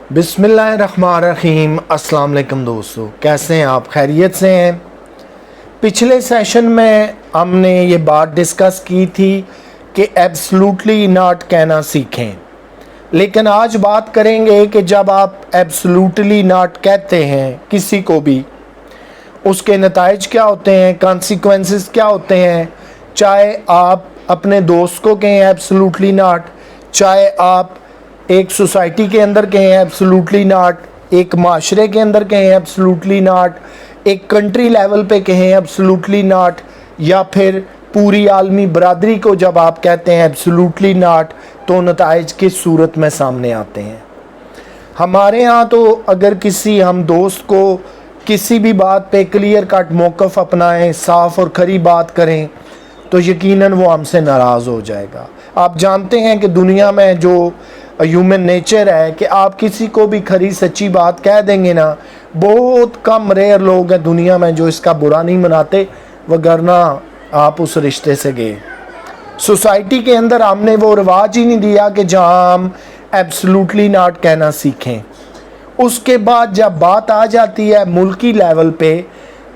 बिस्मिल्लाहिर्रहमानिर्रहीम। अस्सलाम वालेकुम दोस्तों, कैसे हैं आप? खैरियत से हैं? पिछले सेशन में हमने ये बात डिस्कस की थी कि एब्सोल्युटली नॉट कहना सीखें, लेकिन आज बात करेंगे कि जब आप एब्सोल्युटली नॉट कहते हैं किसी को भी, उसके नताइज क्या होते हैं, कॉन्सिक्वेंसेस क्या होते हैं। चाहे आप अपने दोस्त को कहें एब्सोल्युटली नॉट, चाहे आप एक सोसाइटी के अंदर कहें एब्सोल्युटली नॉट, एक माशरे के अंदर कहें एब्सोल्युटली नॉट, एक कंट्री लेवल पे कहें एब्सोल्युटली नॉट, या फिर पूरी आलमी बरादरी को जब आप कहते हैं एब्सोल्युटली नॉट, तो नताइज किस सूरत में सामने आते हैं। हमारे यहाँ तो अगर किसी हम दोस्त को किसी भी बात पे क्लियर कट मौक़िफ़ अपनाएं, साफ़ और खरी बात करें, तो यकीनन वो हमसे नाराज़ हो जाएगा। आप जानते हैं कि दुनिया में जो ह्यूमन नेचर है कि आप किसी को भी खरी सच्ची बात कह देंगे ना, बहुत कम रेयर लोग हैं दुनिया में जो इसका बुरा नहीं मनाते, वगरना आप उस रिश्ते से गए। सोसाइटी के अंदर हमने वो रिवाज ही नहीं दिया कि जहाँ हम एब्सोल्युटली नॉट कहना सीखें। उसके बाद जब बात आ जाती है मुल्की लेवल पे,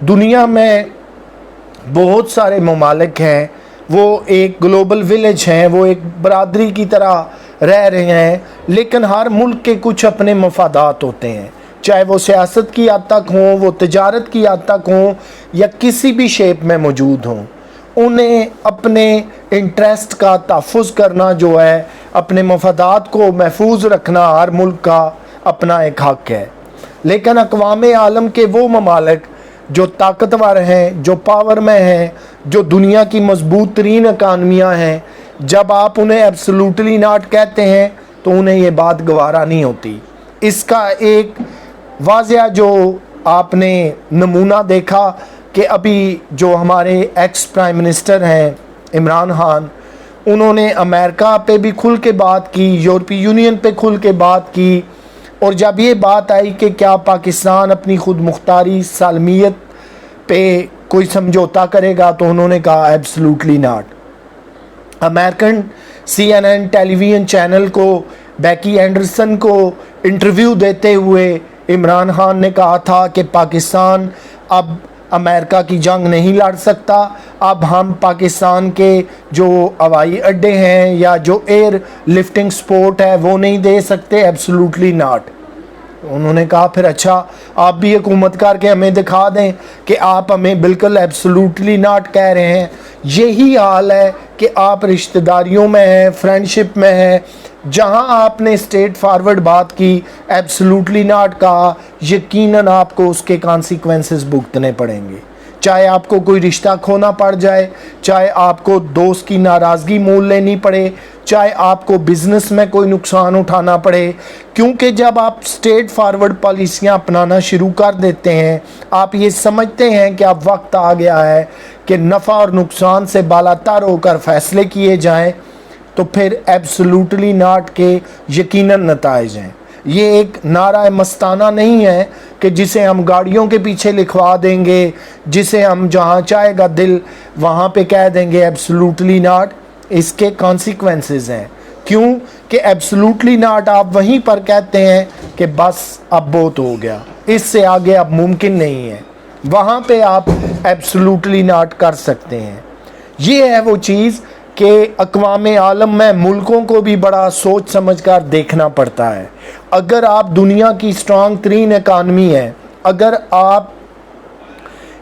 दुनिया में बहुत सारे ममालिक हैं, वो एक ग्लोबल विलेज हैं, वो एक बरादरी की तरह रह रहे हैं, लेकिन हर मुल्क के कुछ अपने मफादात होते हैं, चाहे वो सियासत की हद तक हों, वो तिजारत की हद तक हों, या किसी भी शेप में मौजूद हों। उन्हें अपने इंटरेस्ट का तहफ़्फ़ुज़ करना जो है, अपने मफादात को महफूज रखना हर मुल्क का अपना एक हक़ है। लेकिन अक़वाम आलम के वो ममालिक जो ताकतवर हैं, जो पावर में हैं, जो दुनिया की मजबूत तरीन इकानमियाँ हैं, जब आप उन्हें एब्सोल्युटली नॉट कहते हैं तो उन्हें ये बात गवारा नहीं होती। इसका एक वाज़िया जो आपने नमूना देखा कि अभी जो हमारे एक्स प्राइम मिनिस्टर हैं इमरान खान, उन्होंने अमेरिका पे भी खुल के बात की, यूरोपीय यूनियन पे खुल के बात की, और जब ये बात आई कि क्या पाकिस्तान अपनी खुद मुख्तारी सालमियत पे कोई समझौता करेगा, तो उन्होंने कहा absolutely not. American CNN television channel को बैकी एंडरसन को इंटरव्यू देते हुए इमरान खान ने कहा था कि पाकिस्तान अब अमेरिका की जंग नहीं लड़ सकता, अब हम पाकिस्तान के जो हवाई अड्डे हैं या जो एयर लिफ्टिंग सपोर्ट है वो नहीं दे सकते, एब्सोल्युटली नॉट। उन्होंने कहा फिर अच्छा आप भी हुकूमत करके हमें दिखा दें कि आप हमें बिल्कुल एब्सोल्युटली नॉट कह रहे हैं। यही हाल है कि आप रिश्तेदारियों में हैं, फ्रेंडशिप में हैं, जहां आपने स्ट्रेट फॉरवर्ड बात की, एब्सोल्युटली नॉट कहा, यकीनन आपको उसके कॉन्सिक्वेंसेस भुगतने पड़ेंगे। चाहे आपको कोई रिश्ता खोना पड़ जाए, चाहे आपको दोस्त की नाराज़गी मोल लेनी पड़े, चाहे आपको बिज़नेस में कोई नुकसान उठाना पड़े, क्योंकि जब आप स्ट्रेट फॉरवर्ड पॉलिसियाँ अपनाना शुरू कर देते हैं, आप ये समझते हैं कि अब वक्त आ गया है कि नफ़ा और नुकसान से बालातर होकर फ़ैसले किए जाएं, तो फिर एब्सोल्युटली नॉट के यकीनन नताइज हैं। ये एक नारा मस्ताना नहीं है कि जिसे हम गाड़ियों के पीछे लिखवा देंगे, जिसे हम जहाँ चाहेगा दिल वहाँ पे कह देंगे एब्सोल्युटली नॉट। इसके कॉन्सिक्वेंसेस हैं। क्यों कि एब्सोल्युटली नॉट आप वहीं पर कहते हैं कि बस अब बहुत हो गया, इससे आगे अब मुमकिन नहीं है, वहाँ पे आप एब्सोल्युटली नॉट कर सकते हैं। ये है वो चीज़ कि अक़वाम आलम में मुल्कों को भी बड़ा सोच समझ कर देखना पड़ता है। अगर आप दुनिया की स्ट्रॉन्ग तरीन इकानमी है, अगर आप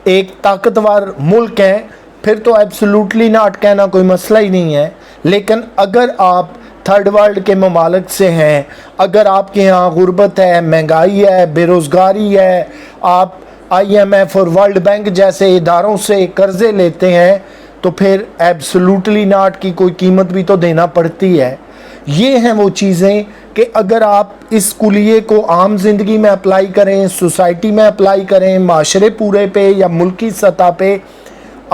एक ताकतवर मुल्क हैं, फिर तो एब्सोल्युटली नॉट कहना कोई मसला ही नहीं है। लेकिन अगर आप थर्ड वर्ल्ड के ममालिक से हैं, अगर आपके यहाँ गुर्बत है, महंगाई है, बेरोज़गारी है, आप IMF और वर्ल्ड बैंक जैसे इदारों से कर्ज़े लेते हैं, तो फिर एब्सोल्युटली नॉट की कोई कीमत भी तो देना पड़ती है। ये हैं वो चीज़ें कि अगर आप इस कुलिये को आम ज़िंदगी में अप्लाई करें, सोसाइटी में अप्लाई करें, माशरे पूरे पे या मुल्की सतह पे,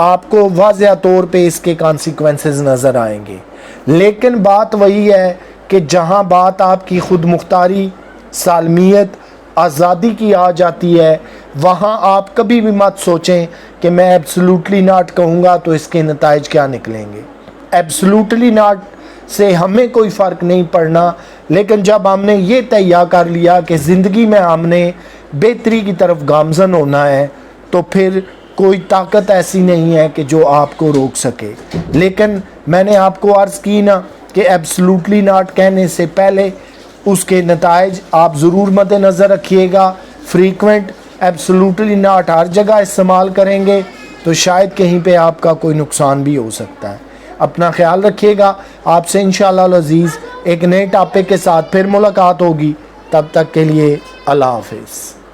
आपको वाज़िया तौर पे इसके कॉन्सिक्वेंसेस नज़र आएंगे। लेकिन बात वही है कि जहाँ बात आपकी खुद मुख्तारी सालमियत आज़ादी की आ जाती है, वहाँ आप कभी भी मत सोचें कि मैं एब्सोल्युटली नॉट कहूँगा तो इसके नताइज क्या निकलेंगे। एब्सोल्युटली नॉट سے ہمیں کوئی فرق نہیں پڑنا، لیکن جب ہم نے یہ طے کر لیا کہ زندگی میں ہم نے بہتری کی طرف گامزن ہونا ہے تو پھر کوئی طاقت ایسی نہیں ہے کہ جو آپ کو روک سکے۔ لیکن میں نے آپ کو عرض کی نا کہ ایبسلوٹلی ناٹ کہنے سے پہلے اس کے نتائج آپ ضرور مد نظر رکھیے گا۔ فریکوینٹ ایبسلوٹلی ناٹ ہر جگہ استعمال کریں گے تو شاید کہیں پہ آپ کا کوئی نقصان بھی ہو سکتا ہے۔ اپنا خیال رکھیے گا۔ آپ سے انشاءاللہ العزیز ایک نئے ٹاپک کے ساتھ پھر ملاقات ہوگی۔ تب تک کے لیے اللہ حافظ۔